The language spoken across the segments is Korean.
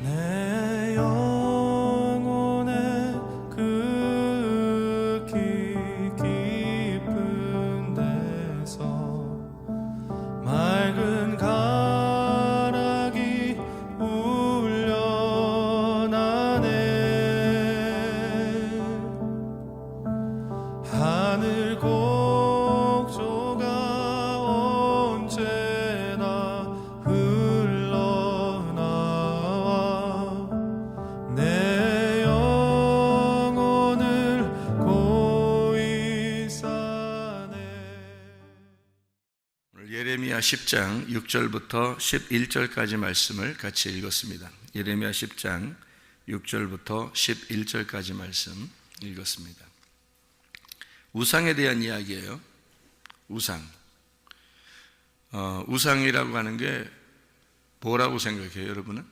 내 영혼의 그 깊은 데서 맑은 가락이 울려나네. 하늘 곡조가 언제나 흘러나와 내 영혼을 고이 싸네. 오늘 예레미야 10장 6절부터 11절까지 말씀을 같이 읽었습니다. 예레미야 10장 6절부터 11절까지 말씀 읽었습니다. 우상에 대한 이야기예요. 우상. 우상이라고 하는 게 뭐라고 생각해요, 여러분은?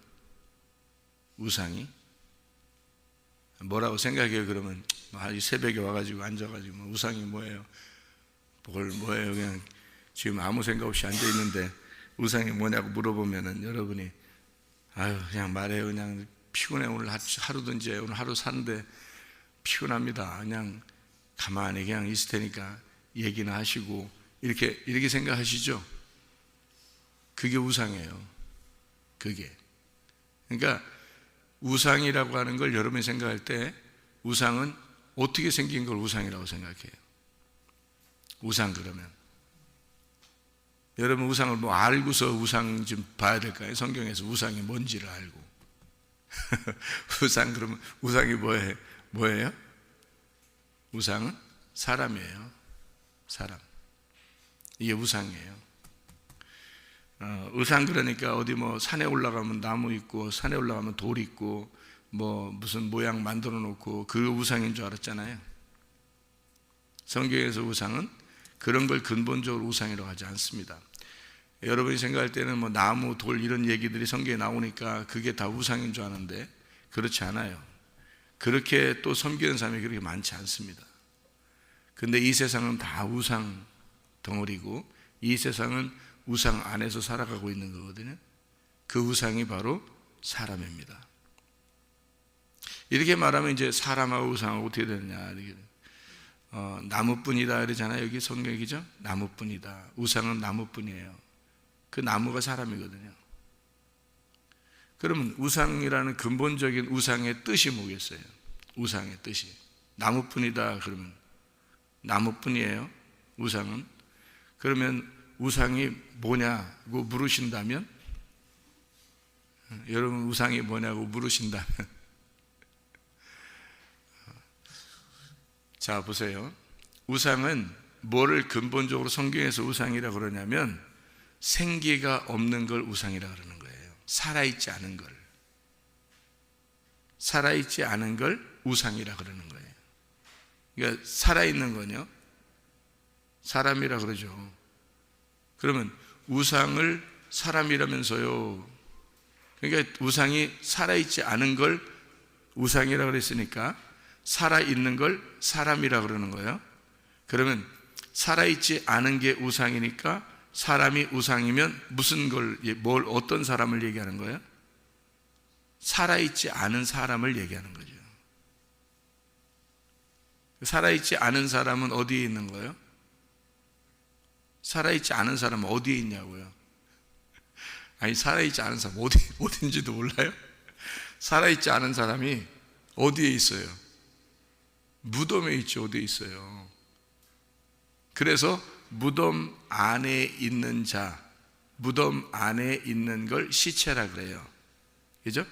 우상이? 뭐라고 생각해요, 그러면? 이 새벽에 와가지고 앉아가지고, 우상이 뭐예요? 뭐예요? 그냥 지금 아무 생각 없이 앉아있는데, 우상이 뭐냐고 물어보면은 여러분이, 그냥 말해요. 그냥 피곤해. 오늘 하루든지 오늘 하루 사는데 피곤합니다. 그냥 가만히 그냥 있을 테니까 얘기나 하시고, 이렇게 생각하시죠? 그게 우상이에요. 그게. 그러니까 우상이라고 하는 걸 여러분이 생각할 때 우상은 어떻게 생긴 걸 우상이라고 생각해요? 우상 그러면 여러분 우상을 뭐 알고서 우상 좀 봐야 될까요? 성경에서 우상이 뭔지를 알고. 우상 그러면 우상이 뭐예요? 우상은 사람이에요. 사람. 이게 우상이에요. 우상 그러니까 어디 뭐 산에 올라가면 나무 있고 산에 올라가면 돌 있고 뭐 무슨 모양 만들어 놓고 그 우상인 줄 알았잖아요. 성경에서 우상은 그런 걸 근본적으로 우상이라고 하지 않습니다. 여러분이 생각할 때는 뭐 나무, 돌 이런 얘기들이 성경에 나오니까 그게 다 우상인 줄 아는데 그렇지 않아요. 그렇게 또 섬기는 사람이 그렇게 많지 않습니다. 근데 이 세상은 다 우상 덩어리고 이 세상은 우상 안에서 살아가고 있는 거거든요. 그 우상이 바로 사람입니다. 이렇게 말하면 이제 사람하고 우상하고 어떻게 되느냐. 나무뿐이다 그러잖아요. 여기 성경이죠. 나무뿐이다. 우상은 나무뿐이에요. 그 나무가 사람이거든요. 그러면 우상이라는 근본적인 우상의 뜻이 뭐겠어요? 우상의 뜻이 나무뿐이다 그러면 나무뿐이에요. 우상은. 그러면 우상이 뭐냐고 물으신다면, 여러분 우상이 뭐냐고 물으신다면, 자 보세요. 우상은 뭐를 근본적으로 성경에서 우상이라고 그러냐면 생기가 없는 걸 우상이라고 그러는 거예요. 살아있지 않은 걸. 살아있지 않은 걸 우상이라고 그러는 거예요. 그러니까 살아있는 거요 사람이라 그러죠. 그러면 우상을 사람이라면서요. 그러니까 우상이 살아있지 않은 걸 우상이라고 그랬으니까 살아있는 걸 사람이라고 그러는 거예요. 그러면 살아있지 않은 게 우상이니까 사람이 우상이면 뭘 어떤 사람을 얘기하는 거예요? 살아있지 않은 사람을 얘기하는 거죠. 살아있지 않은 사람은 어디에 있는 거예요? 살아있지 않은 사람은 어디에 있냐고요? 아니 살아있지 않은 사람 어딘지도 몰라요? 살아있지 않은 사람이 어디에 있어요? 무덤에 있죠. 어디에 있어요? 그래서 무덤 안에 있는 자, 무덤 안에 있는 걸 시체라 그래요. 그죠?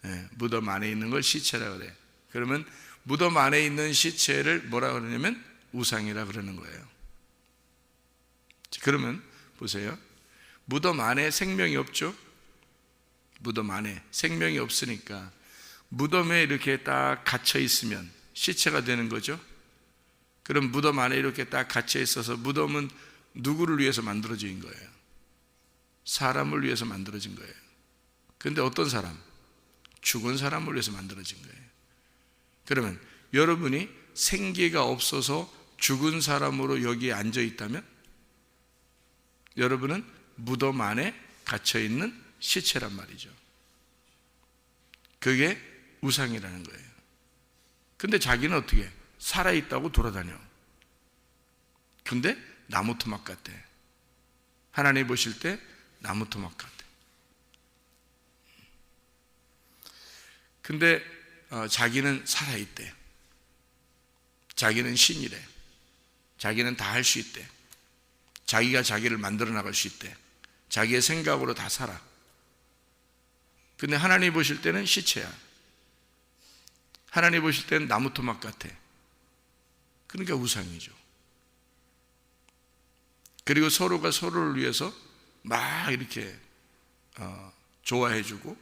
네, 무덤 안에 있는 걸 시체라 그래요. 그러면 무덤 안에 있는 시체를 뭐라 그러냐면 우상이라 그러는 거예요. 그러면 보세요. 무덤 안에 생명이 없죠? 무덤 안에 생명이 없으니까 무덤에 이렇게 딱 갇혀 있으면 시체가 되는 거죠. 그럼 무덤 안에 이렇게 딱 갇혀 있어서 무덤은 누구를 위해서 만들어진 거예요? 사람을 위해서 만들어진 거예요. 그런데 어떤 사람? 죽은 사람을 위해서 만들어진 거예요. 그러면 여러분이 생기가 없어서 죽은 사람으로 여기에 앉아 있다면 여러분은 무덤 안에 갇혀있는 시체란 말이죠. 그게 우상이라는 거예요. 근데 자기는 어떻게 살아있다고 돌아다녀. 근데 나무 토막 같대. 하나님 보실 때 나무 토막 같대. 근데 자기는 살아있대. 자기는 신이래. 자기는 다 할 수 있대. 자기가 자기를 만들어 나갈 수 있대. 자기의 생각으로 다 살아. 근데 하나님 보실 때는 시체야. 하나님 보실 때는 나무 토막 같아. 그러니까 우상이죠. 그리고 서로가 서로를 위해서 막 이렇게 좋아해주고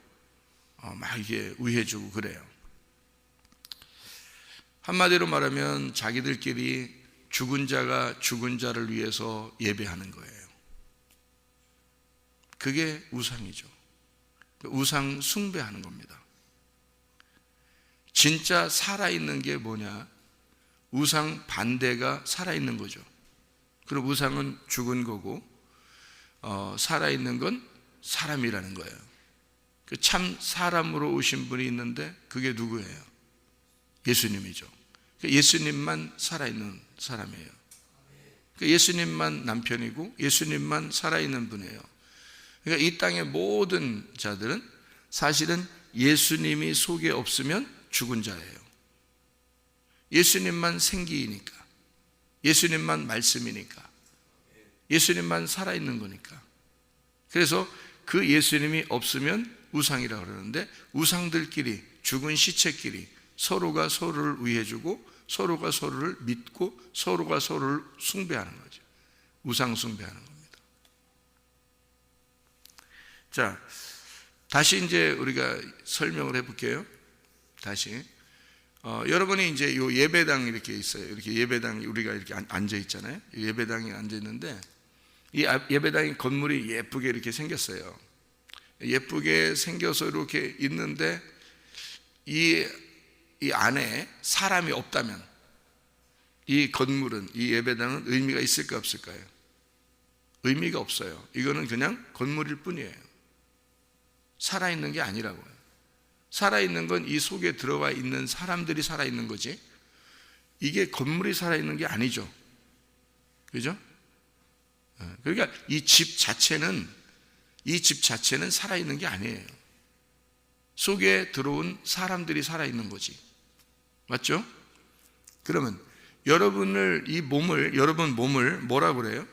막 이게 위해주고 그래요. 한마디로 말하면 자기들끼리 죽은 자가 죽은 자를 위해서 예배하는 거예요. 그게 우상이죠. 우상 숭배하는 겁니다. 진짜 살아있는 게 뭐냐? 우상 반대가 살아있는 거죠. 그리고 우상은 죽은 거고 살아있는 건 사람이라는 거예요. 참 사람으로 오신 분이 있는데 그게 누구예요? 예수님이죠. 예수님만 살아있는 사람이에요. 예수님만 남편이고 예수님만 살아있는 분이에요. 그러니까 이 땅의 모든 자들은 사실은 예수님이 속에 없으면 죽은 자예요. 예수님만 생기니까, 예수님만 말씀이니까, 예수님만 살아있는 거니까. 그래서 그 예수님이 없으면 우상이라고 그러는데, 우상들끼리, 죽은 시체끼리 서로가 서로를 위해주고 서로가 서로를 믿고 서로가 서로를 숭배하는 거죠. 우상 숭배하는 겁니다. 자, 다시 이제 우리가 설명을 해볼게요. 다시 여러분이 이제 요 예배당 이렇게 있어요. 이렇게 예배당이 우리가 이렇게 앉아 있잖아요. 예배당이 앉아 있는데 이 예배당이 건물이 예쁘게 이렇게 생겼어요. 예쁘게 생겨서 이렇게 있는데 이 안에 사람이 없다면 이 건물은, 이 예배당은 의미가 있을까 없을까요? 의미가 없어요. 이거는 그냥 건물일 뿐이에요. 살아있는 게 아니라고요. 살아있는 건 이 속에 들어와 있는 사람들이 살아있는 거지, 이게 건물이 살아있는 게 아니죠. 그죠? 그러니까 이 집 자체는 살아있는 게 아니에요. 속에 들어온 사람들이 살아있는 거지. 맞죠? 그러면 여러분 몸을 뭐라고 그래요?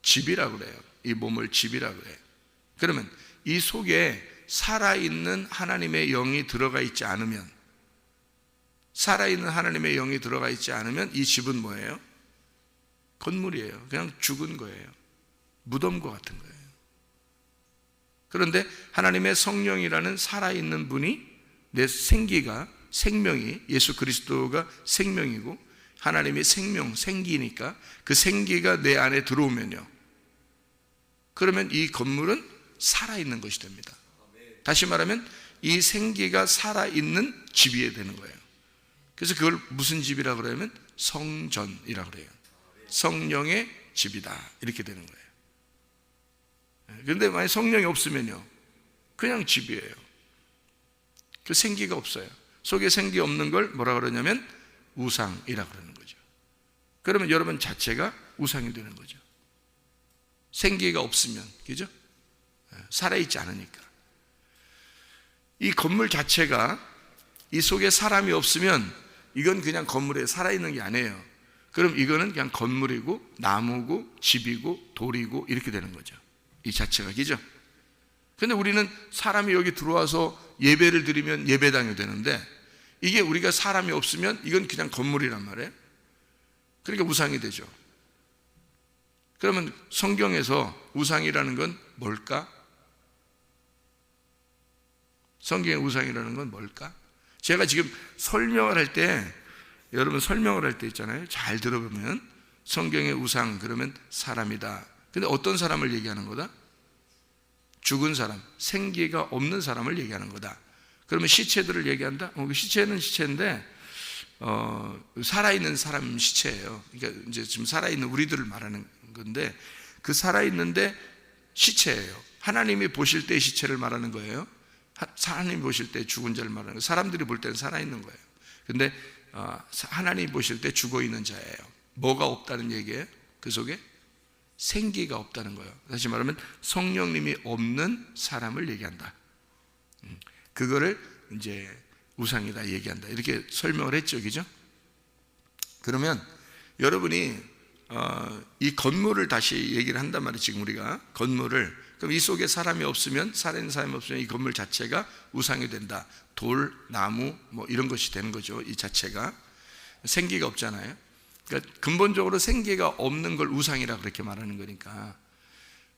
집이라고 그래요. 이 몸을 집이라고 그래요. 그러면 이 속에 살아있는 하나님의 영이 들어가 있지 않으면, 살아있는 하나님의 영이 들어가 있지 않으면 이 집은 뭐예요? 건물이에요. 그냥 죽은 거예요. 무덤과 같은 거예요. 그런데 하나님의 성령이라는 살아있는 분이, 내 생명이, 예수 그리스도가 생명이고 하나님의 생기니까 그 생기가 내 안에 들어오면요, 그러면 이 건물은 살아있는 것이 됩니다. 다시 말하면 이 생기가 살아있는 집이 되는 거예요. 그래서 그걸 무슨 집이라고 그러면 성전이라고 그래요. 성령의 집이다, 이렇게 되는 거예요. 그런데 만약 성령이 없으면요, 그냥 집이에요. 그 생기가 없어요. 속에 생기 없는 걸 뭐라 그러냐면 우상이라고 그러는 거죠. 그러면 여러분 자체가 우상이 되는 거죠. 생기가 없으면, 그죠? 살아있지 않으니까. 이 건물 자체가 이 속에 사람이 없으면 이건 그냥 건물에 살아있는 게 아니에요. 그럼 이거는 그냥 건물이고 나무고 집이고 돌이고 이렇게 되는 거죠. 이 자체가, 그죠? 근데 우리는 사람이 여기 들어와서 예배를 드리면 예배당이 되는데, 이게 우리가 사람이 없으면 이건 그냥 건물이란 말이에요. 그러니까 우상이 되죠. 그러면 성경에서 우상이라는 건 뭘까? 성경의 우상이라는 건 뭘까? 제가 지금 설명을 할 때, 여러분 설명을 할 때 있잖아요. 잘 들어보면 성경의 우상 그러면 사람이다. 근데 어떤 사람을 얘기하는 거다? 죽은 사람, 생기가 없는 사람을 얘기하는 거다. 그러면 시체들을 얘기한다? 시체는 시체인데 살아있는 사람 시체예요. 그러니까 이제 지금 살아있는 우리들을 말하는 건데, 그 살아있는데 시체예요. 하나님이 보실 때 시체를 말하는 거예요. 하나님 보실 때 죽은 자를 말하는 거예요. 사람들이 볼 때는 살아있는 거예요. 근데 하나님 보실 때 죽어있는 자예요. 뭐가 없다는 얘기예요? 그 속에 생기가 없다는 거예요. 다시 말하면 성령님이 없는 사람을 얘기한다. 그거를 이제 우상이다 얘기한다. 이렇게 설명을 했죠. 그죠? 그러면 여러분이 이 건물을 다시 얘기를 한단 말이에요. 지금 우리가 건물을, 그럼 이 속에 사람이 없으면, 살아있는 사람이 없으면 이 건물 자체가 우상이 된다. 돌, 나무 뭐 이런 것이 되는 거죠. 이 자체가 생기가 없잖아요. 그러니까 근본적으로 생기가 없는 걸 우상이라 그렇게 말하는 거니까.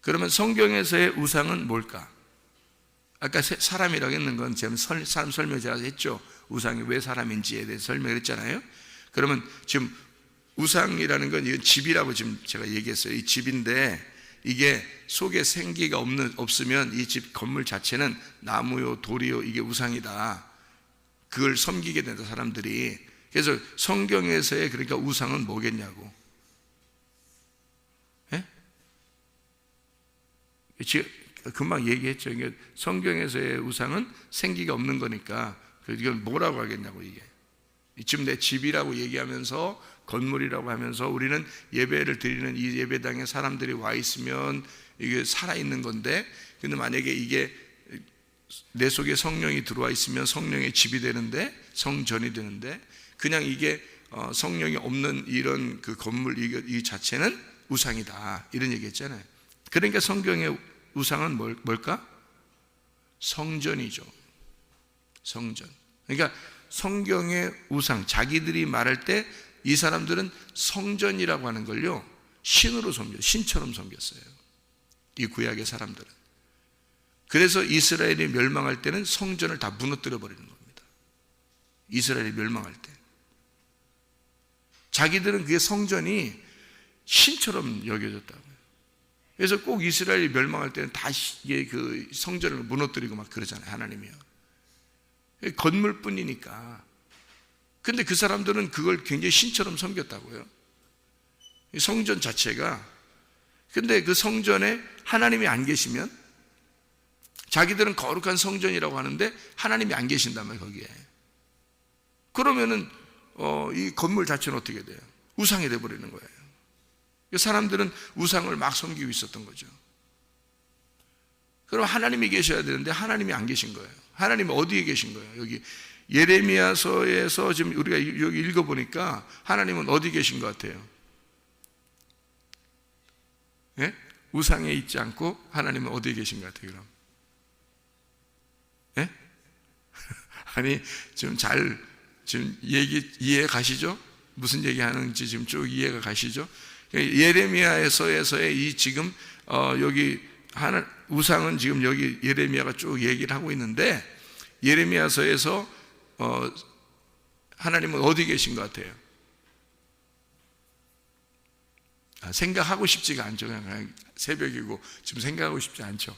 그러면 성경에서의 우상은 뭘까? 아까 사람이라고 했는 건 제가 사람 설명 제가 했죠. 우상이 왜 사람인지에 대해서 설명을 했잖아요. 그러면 지금 우상이라는 건 이건 집이라고 지금 제가 얘기했어요. 이 집인데 이게 속에 생기가 없으면 이 집 건물 자체는 나무요 돌이요 이게 우상이다. 그걸 섬기게 된다 사람들이. 그래서 성경에서의 그러니까 우상은 뭐겠냐고. 예? 금방 얘기했죠. 성경에서의 우상은 생기가 없는 거니까 이건 뭐라고 하겠냐고. 이게 지금 내 집이라고 얘기하면서 건물이라고 하면서 우리는 예배를 드리는 이 예배당에 사람들이 와 있으면 이게 살아있는 건데, 근데 만약에 이게 내 속에 성령이 들어와 있으면 성령의 집이 되는데, 성전이 되는데, 그냥 이게 성령이 없는 이런 그 건물 이 자체는 우상이다 이런 얘기 했잖아요. 그러니까 성경의 우상은 뭘까? 성전이죠. 성전. 그러니까 성경의 우상, 자기들이 말할 때 이 사람들은 성전이라고 하는 걸요 신으로 섬겼어요. 신처럼 섬겼어요. 이 구약의 사람들은. 그래서 이스라엘이 멸망할 때는 성전을 다 무너뜨려 버리는 겁니다. 이스라엘이 멸망할 때 자기들은 그게 성전이 신처럼 여겨졌다고요. 그래서 꼭 이스라엘이 멸망할 때는 다 그 성전을 무너뜨리고 막 그러잖아요. 하나님이요. 건물뿐이니까. 근데 그 사람들은 그걸 굉장히 신처럼 섬겼다고요. 성전 자체가. 근데 그 성전에 하나님이 안 계시면, 자기들은 거룩한 성전이라고 하는데 하나님이 안 계신다면 거기에, 그러면은 이 건물 자체는 어떻게 돼요? 우상이 돼버리는 거예요. 사람들은 우상을 막 섬기고 있었던 거죠. 그럼 하나님이 계셔야 되는데 하나님이 안 계신 거예요. 하나님이 어디에 계신 거예요? 여기 예레미야서에서 지금 우리가 여기 읽어보니까 하나님은 어디 계신 것 같아요? 예? 우상에 있지 않고 하나님은 어디에 계신 것 같아요? 그럼? 예? 아니 지금 이해 가시죠? 무슨 얘기하는지 지금 쭉 이해가 가시죠? 예레미야에서의 이 지금 여기 우상은 지금 여기 예레미야가 쭉 얘기를 하고 있는데, 예레미야서에서 하나님은 어디 계신 것 같아요? 생각하고 싶지가 않죠. 그냥 새벽이고 지금 생각하고 싶지 않죠.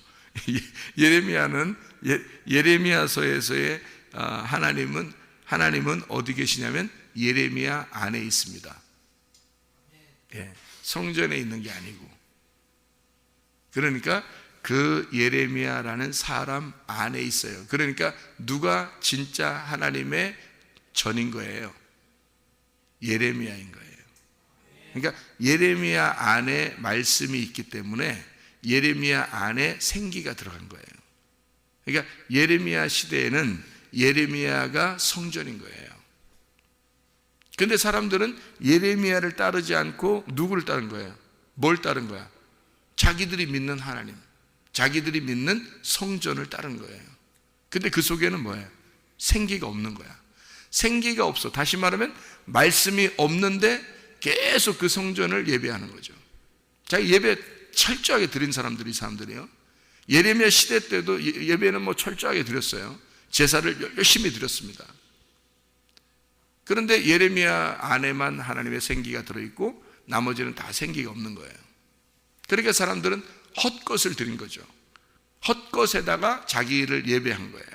예레미야서에서의 하나님은 어디 계시냐면 예레미야 안에 있습니다. 예, 성전에 있는 게 아니고. 그러니까 그 예레미야라는 사람 안에 있어요. 그러니까 누가 진짜 하나님의 전인 거예요? 예레미야인 거예요. 그러니까 예레미야 안에 말씀이 있기 때문에 예레미야 안에 생기가 들어간 거예요. 그러니까 예레미야 시대에는 예레미야가 성전인 거예요. 근데 사람들은 예레미야를 따르지 않고 누구를 따른 거예요? 뭘 따른 거야? 자기들이 믿는 하나님, 자기들이 믿는 성전을 따른 거예요. 근데 그 속에는 뭐예요? 생기가 없는 거야. 생기가 없어. 다시 말하면 말씀이 없는데 계속 그 성전을 예배하는 거죠. 자기 예배 철저하게 드린 사람들이 이 사람들이요. 예레미야 시대 때도 예배는 뭐 철저하게 드렸어요. 제사를 열심히 드렸습니다. 그런데 예레미야 안에만 하나님의 생기가 들어있고 나머지는 다 생기가 없는 거예요. 그러니까 사람들은 헛것을 드린 거죠. 헛것에다가 자기를 예배한 거예요.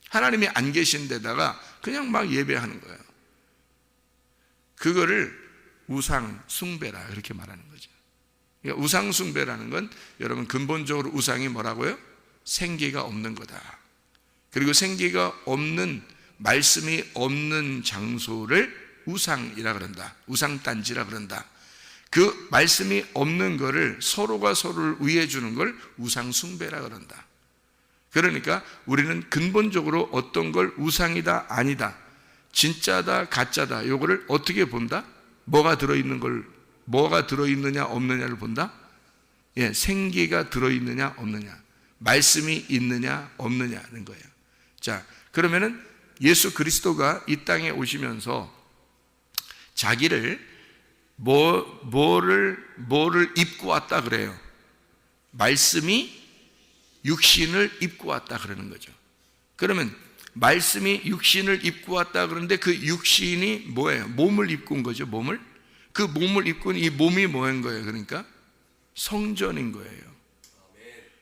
하나님이 안 계신 데다가 그냥 막 예배하는 거예요. 그거를 우상 숭배라 이렇게 말하는 거죠. 그러니까 우상 숭배라는 건 여러분 근본적으로 우상이 뭐라고요? 생기가 없는 거다. 그리고 생기가 없는, 말씀이 없는 장소를 우상이라 그런다. 우상단지라 그런다. 그 말씀이 없는 거를 서로가 서로를 위해 주는 걸 우상숭배라 그런다. 그러니까 우리는 근본적으로 어떤 걸 우상이다, 아니다, 진짜다, 가짜다, 요거를 어떻게 본다? 뭐가 들어있는 걸, 뭐가 들어있느냐 없느냐를 본다? 예, 생기가 들어있느냐 없느냐, 말씀이 있느냐 없느냐는 거예요. 자, 그러면은 예수 그리스도가 이 땅에 오시면서 자기를 뭐를 입고 왔다 그래요? 말씀이 육신을 입고 왔다 그러는 거죠. 그러면 말씀이 육신을 입고 왔다 그러는데 그 육신이 뭐예요? 몸을 입고 온 거죠. 몸을. 그 몸을 입고 온 이 몸이 뭐인 거예요? 그러니까 성전인 거예요.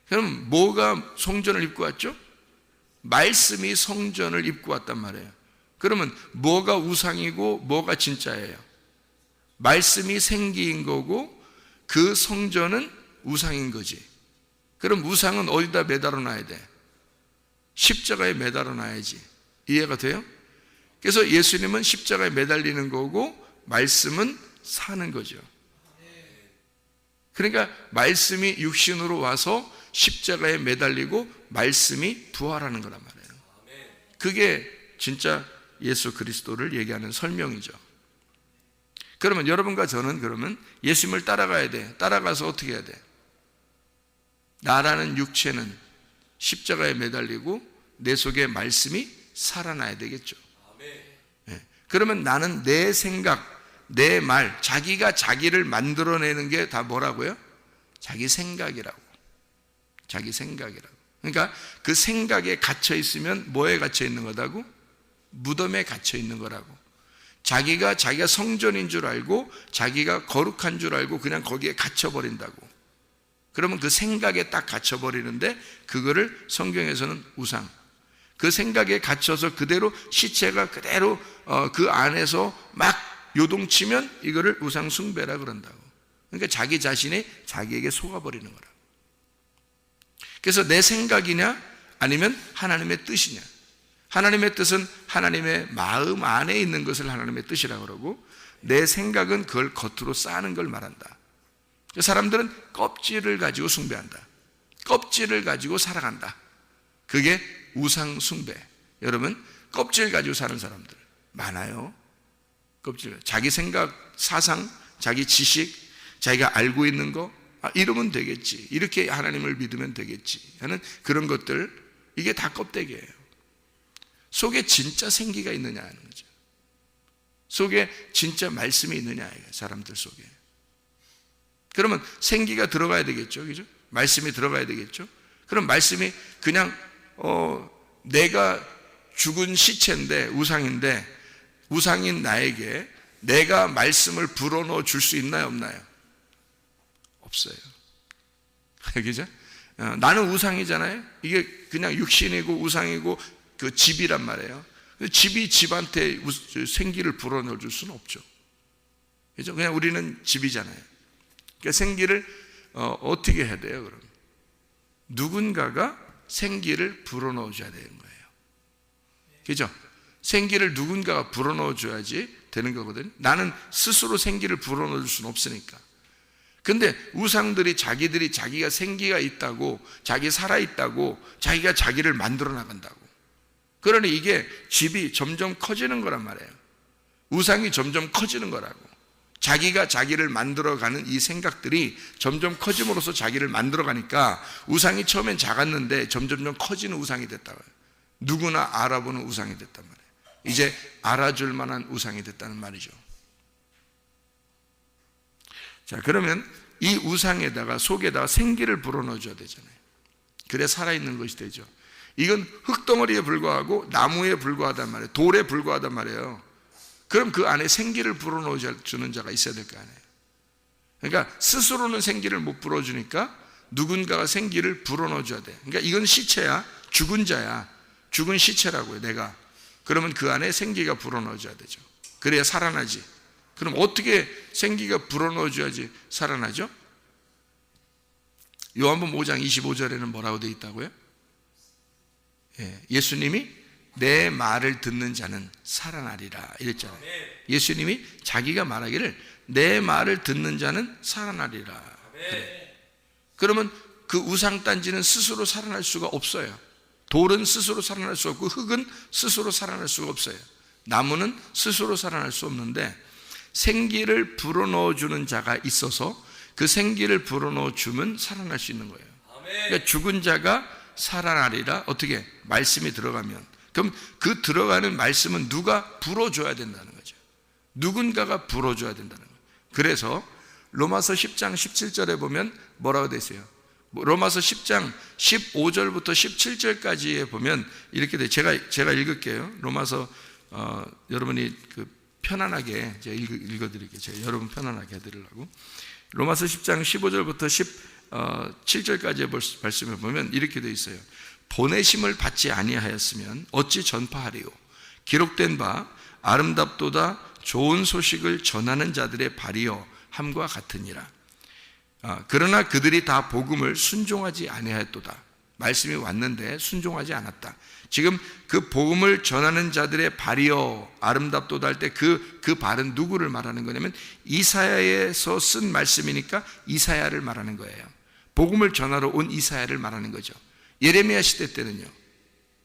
그럼 뭐가 성전을 입고 왔죠? 말씀이 성전을 입고 왔단 말이에요. 그러면 뭐가 우상이고 뭐가 진짜예요? 말씀이 생기인 거고 그 성전은 우상인 거지. 그럼 우상은 어디다 매달아 놔야 돼? 십자가에 매달아 놔야지. 이해가 돼요? 그래서 예수님은 십자가에 매달리는 거고 말씀은 사는 거죠. 그러니까 말씀이 육신으로 와서 십자가에 매달리고 말씀이 부활하는 거란 말이에요. 그게 진짜 예수 그리스도를 얘기하는 설명이죠. 그러면 여러분과 저는 그러면 예수님을 따라가야 돼. 따라가서 어떻게 해야 돼? 나라는 육체는 십자가에 매달리고 내 속에 말씀이 살아나야 되겠죠. 네. 그러면 나는 내 생각, 내 말, 자기가 자기를 만들어내는 게 다 뭐라고요? 자기 생각이라고. 자기 생각이라고. 그러니까 그 생각에 갇혀 있으면 뭐에 갇혀 있는 거다고? 무덤에 갇혀 있는 거라고. 자기가 성전인 줄 알고 자기가 거룩한 줄 알고 그냥 거기에 갇혀버린다고. 그러면 그 생각에 딱 갇혀버리는데 그거를 성경에서는 우상. 그 생각에 갇혀서 그대로 시체가 그대로 그 안에서 막 요동치면 이거를 우상 숭배라 그런다고. 그러니까 자기 자신이 자기에게 속아버리는 거라. 그래서 내 생각이냐 아니면 하나님의 뜻이냐. 하나님의 뜻은 하나님의 마음 안에 있는 것을 하나님의 뜻이라고 그러고 내 생각은 그걸 겉으로 쌓는 걸 말한다. 사람들은 껍질을 가지고 숭배한다. 껍질을 가지고 살아간다. 그게 우상 숭배. 여러분 껍질 가지고 사는 사람들 많아요. 껍질. 자기 생각, 사상, 자기 지식, 자기가 알고 있는 거, 이러면 되겠지, 이렇게 하나님을 믿으면 되겠지 하는 그런 것들, 이게 다 껍데기예요. 속에 진짜 생기가 있느냐 하는 거죠. 속에 진짜 말씀이 있느냐, 사람들 속에. 그러면 생기가 들어가야 되겠죠, 그죠? 말씀이 들어가야 되겠죠. 그럼 말씀이 그냥 내가 죽은 시체인데, 우상인데, 우상인 나에게 내가 말씀을 불어넣어 줄 수 있나요, 없나요? 없어요. 그죠? 나는 우상이잖아요. 이게 그냥 육신이고 우상이고 그 집이란 말이에요. 집이 집한테 생기를 불어넣어 줄 수는 없죠. 그죠? 그냥 우리는 집이잖아요. 그러니까 생기를 어떻게 해야 돼요, 그럼? 누군가가 생기를 불어넣어 줘야 되는 거예요. 그죠? 생기를 누군가가 불어넣어 줘야지 되는 거거든요. 나는 스스로 생기를 불어넣어 줄 수는 없으니까. 근데 우상들이 자기들이 자기가 생기가 있다고, 자기 살아있다고, 자기가 자기를 만들어 나간다고. 그러니 이게 집이 점점 커지는 거란 말이에요. 우상이 점점 커지는 거라고. 자기가 자기를 만들어가는 이 생각들이 점점 커짐으로써 자기를 만들어가니까 우상이 처음엔 작았는데 점점 커지는 우상이 됐다고요. 누구나 알아보는 우상이 됐단 말이에요. 이제 알아줄 만한 우상이 됐다는 말이죠. 자, 그러면 이 우상에다가 속에다가 생기를 불어넣어 줘야 되잖아요. 그래 살아있는 것이 되죠. 이건 흙덩어리에 불과하고 나무에 불과하단 말이에요. 돌에 불과하단 말이에요. 그럼 그 안에 생기를 불어넣어 주는 자가 있어야 될 거 아니에요. 그러니까 스스로는 생기를 못 불어주니까 누군가가 생기를 불어넣어 줘야 돼. 그러니까 이건 시체야. 죽은 자야. 죽은 시체라고요, 내가. 그러면 그 안에 생기가 불어넣어 줘야 되죠. 그래야 살아나지. 그럼 어떻게 생기가 불어넣어 줘야지 살아나죠? 요한복음 5장 25절에는 뭐라고 되어 있다고요? 예수님이 내 말을 듣는 자는 살아나리라 이랬잖아요. 예수님이 자기가 말하기를 내 말을 듣는 자는 살아나리라. 그래. 그러면 그 우상단지는 스스로 살아날 수가 없어요. 돌은 스스로 살아날 수 없고 흙은 스스로 살아날 수가 없어요. 나무는 스스로 살아날 수 없는데 생기를 불어넣어주는 자가 있어서 그 생기를 불어넣어주면 살아날 수 있는 거예요. 그러니까 죽은 자가 살아나리라. 어떻게? 말씀이 들어가면. 그럼 그 들어가는 말씀은 누가 불어줘야 된다는 거죠. 누군가가 불어줘야 된다는 거예요. 그래서 로마서 10장 17절에 보면 뭐라고 되어 있어요? 로마서 10장 15절부터 17절까지에 보면 이렇게 돼요. 제가 읽을게요. 로마서 여러분이 그 편안하게 제가 읽어드릴게요. 제가 여러분 편안하게 해드리려고. 로마서 10장 15절부터 17절까지의 말씀을 보면 이렇게 되어 있어요. 보내심을 받지 아니하였으면 어찌 전파하리요? 기록된 바 아름답도다 좋은 소식을 전하는 자들의 발이여 함과 같으니라. 그러나 그들이 다 복음을 순종하지 아니하였도다. 말씀이 왔는데 순종하지 않았다. 지금 그 복음을 전하는 자들의 발이여 아름답도다 할 때 그 발은 누구를 말하는 거냐면 이사야에서 쓴 말씀이니까 이사야를 말하는 거예요. 복음을 전하러 온 이사야를 말하는 거죠. 예레미야 시대 때는요,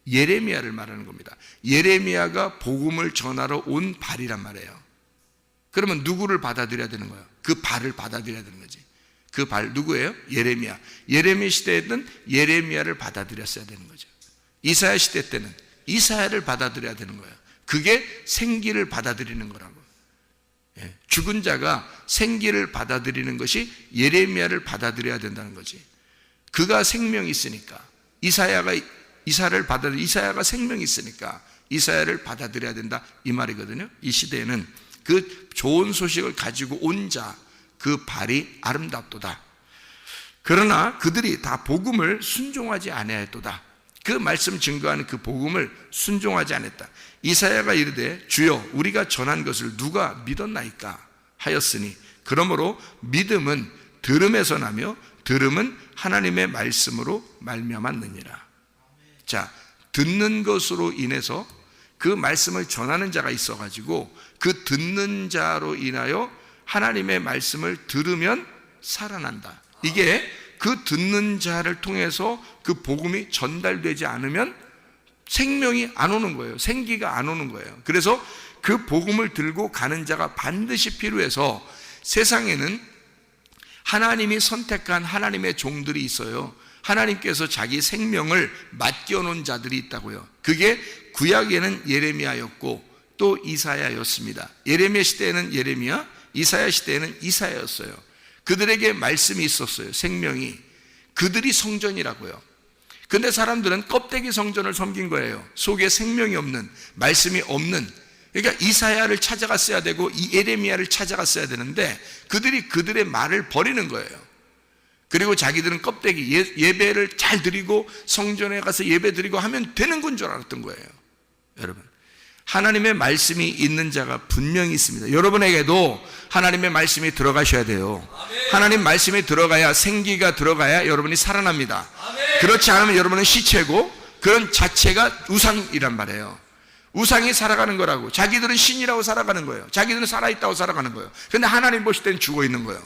예레미야를 말하는 겁니다. 예레미야가 복음을 전하러 온 발이란 말이에요. 그러면 누구를 받아들여야 되는 거예요? 그 발을 받아들여야 되는 거지. 그 발 누구예요? 예레미야. 예레미야 시대에는 예레미야를 받아들였어야 되는 거죠. 이사야 시대 때는 이사야를 받아들여야 되는 거예요. 그게 생기를 받아들이는 거라고. 죽은 자가 생기를 받아들이는 것이 예레미야를 받아들여야 된다는 거지. 그가 생명이 있으니까 이사야가 생명이 있으니까 이사야를 받아들여야 된다 이 말이거든요. 이 시대에는 그 좋은 소식을 가지고 온 자, 그 발이 아름답도다. 그러나 그들이 다 복음을 순종하지 아니하였도다. 그 말씀 증거하는 그 복음을 순종하지 않았다. 이사야가 이르되 주여 우리가 전한 것을 누가 믿었나이까 하였으니 그러므로 믿음은 들음에서 나며 들음은 하나님의 말씀으로 말미암았느니라. 자, 듣는 것으로 인해서 그 말씀을 전하는 자가 있어가지고 그 듣는 자로 인하여 하나님의 말씀을 들으면 살아난다. 이게 그 듣는 자를 통해서 그 복음이 전달되지 않으면 생명이 안 오는 거예요. 생기가 안 오는 거예요. 그래서 그 복음을 들고 가는 자가 반드시 필요해서 세상에는 하나님이 선택한 하나님의 종들이 있어요. 하나님께서 자기 생명을 맡겨놓은 자들이 있다고요. 그게 구약에는 예레미야였고 또 이사야였습니다. 예레미야 시대에는 예레미야, 이사야 시대에는 이사야였어요. 그들에게 말씀이 있었어요. 생명이. 그들이 성전이라고요. 근데 사람들은 껍데기 성전을 섬긴 거예요. 속에 생명이 없는, 말씀이 없는. 그러니까 이사야를 찾아갔어야 되고 이 예레미야를 찾아갔어야 되는데 그들이 그들의 말을 버리는 거예요. 그리고 자기들은 껍데기 예배를 잘 드리고 성전에 가서 예배 드리고 하면 되는 건 줄 알았던 거예요. 여러분, 하나님의 말씀이 있는 자가 분명히 있습니다. 여러분에게도 하나님의 말씀이 들어가셔야 돼요. 하나님 말씀이 들어가야, 생기가 들어가야 여러분이 살아납니다. 그렇지 않으면 여러분은 시체고 그런 자체가 우상이란 말이에요. 우상이 살아가는 거라고. 자기들은 신이라고 살아가는 거예요. 자기들은 살아있다고 살아가는 거예요. 그런데 하나님 보실 때는 죽어 있는 거예요.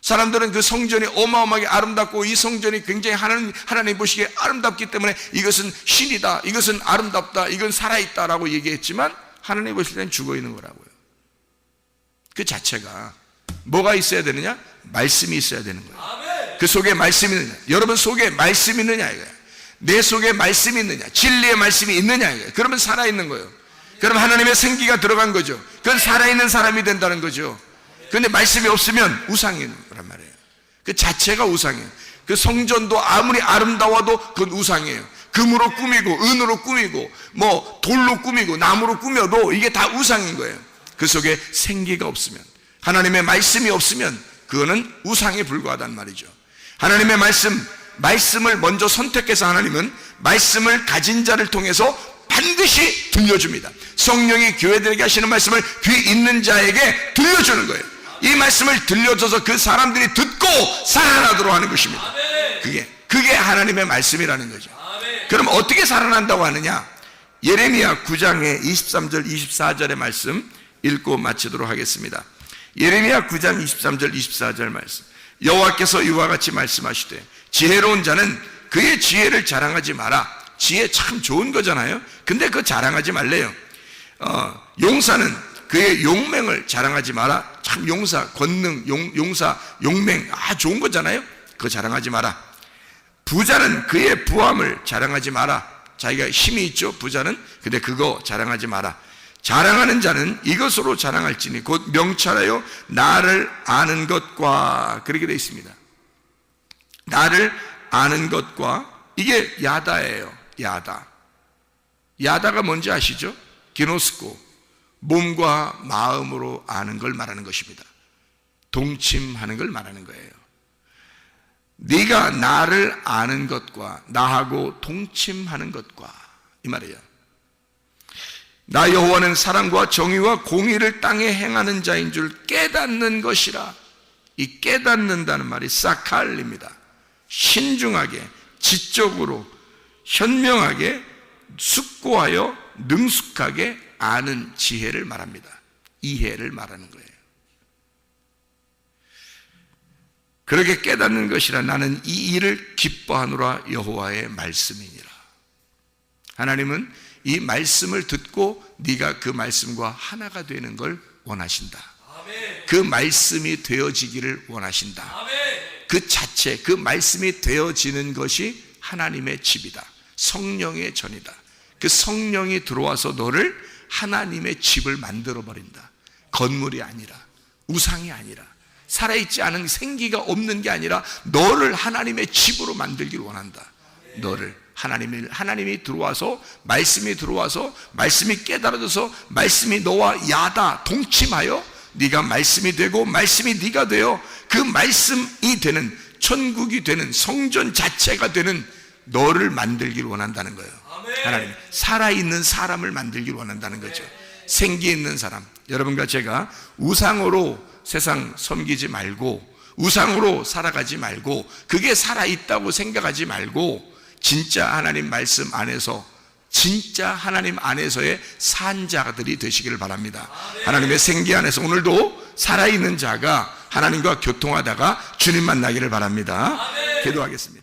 사람들은 그 성전이 어마어마하게 아름답고 이 성전이 굉장히 하나님 보시기에 아름답기 때문에 이것은 신이다, 이것은 아름답다, 이건 살아있다라고 얘기했지만 하나님 보실 때는 죽어 있는 거라고요. 그 자체가 뭐가 있어야 되느냐? 말씀이 있어야 되는 거예요. 그 속에 말씀이 있느냐? 여러분 속에 말씀이 있느냐 이거예요. 내 속에 말씀이 있느냐? 진리의 말씀이 있느냐 이거예요. 그러면 살아있는 거예요. 그럼 하나님의 생기가 들어간 거죠. 그건 살아있는 사람이 된다는 거죠. 그런데 말씀이 없으면 우상인 거란 말이에요. 그 자체가 우상이에요. 그 성전도 아무리 아름다워도 그건 우상이에요. 금으로 꾸미고 은으로 꾸미고 뭐 돌로 꾸미고 나무로 꾸며도 이게 다 우상인 거예요. 그 속에 생기가 없으면, 하나님의 말씀이 없으면 그거는 우상에 불과하단 말이죠. 하나님의 말씀을 먼저 선택해서 하나님은 말씀을 가진 자를 통해서 반드시 들려줍니다. 성령이 교회들에게 하시는 말씀을 귀 있는 자에게 들려주는 거예요. 이 말씀을 들려줘서 그 사람들이 듣고 살아나도록 하는 것입니다. 그게 하나님의 말씀이라는 거죠. 그럼 어떻게 살아난다고 하느냐? 예레미야 9장의 23절 24절의 말씀 읽고 마치도록 하겠습니다. 예레미야 9장 23절 24절 말씀. 여호와께서 이와 같이 말씀하시되 지혜로운 자는 그의 지혜를 자랑하지 마라. 지혜 참 좋은 거잖아요. 근데 그거 자랑하지 말래요. 용사는 그의 용맹을 자랑하지 마라. 참 용사, 권능, 용사, 용맹 좋은 거잖아요. 그거 자랑하지 마라. 부자는 그의 부함을 자랑하지 마라. 자기가 힘이 있죠, 부자는. 근데 그거 자랑하지 마라. 자랑하는 자는 이것으로 자랑할지니 곧 명철하여 나를 아는 것과, 그렇게 되어 있습니다. 나를 아는 것과, 이게 야다예요. 야다가 뭔지 아시죠? 기노스코, 몸과 마음으로 아는 걸 말하는 것입니다. 동침하는 걸 말하는 거예요. 네가 나를 아는 것과 나하고 동침하는 것과, 이 말이에요. 나 여호와는 사랑과 정의와 공의를 땅에 행하는 자인 줄 깨닫는 것이라. 이 깨닫는다는 말이 사칼입니다. 신중하게, 지적으로, 현명하게, 숙고하여 능숙하게 아는 지혜를 말합니다. 이해를 말하는 거예요. 그렇게 깨닫는 것이라. 나는 이 일을 기뻐하노라. 여호와의 말씀이니라. 하나님은 이 말씀을 듣고 네가 그 말씀과 하나가 되는 걸 원하신다. 그 말씀이 되어지기를 원하신다. 그 자체, 그 말씀이 되어지는 것이 하나님의 집이다. 성령의 전이다. 그 성령이 들어와서 너를 하나님의 집을 만들어버린다. 건물이 아니라, 우상이 아니라, 살아있지 않은 생기가 없는 게 아니라 너를 하나님의 집으로 만들기를 원한다. 너를 하나님이 들어와서, 말씀이 들어와서, 말씀이 깨달아져서 말씀이 너와 야다 동침하여 네가 말씀이 되고 말씀이 네가 되어 그 말씀이 되는, 천국이 되는, 성전 자체가 되는 너를 만들기를 원한다는 거예요. 하나님, 살아있는 사람을 만들기를 원한다는 거죠. 생기 있는 사람. 여러분과 제가 우상으로 세상 섬기지 말고, 우상으로 살아가지 말고, 그게 살아있다고 생각하지 말고, 진짜 하나님 말씀 안에서, 진짜 하나님 안에서의 산 자들이 되시기를 바랍니다. 하나님의 생기 안에서 오늘도 살아있는 자가 하나님과 교통하다가 주님 만나기를 바랍니다. 기도하겠습니다.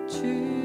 주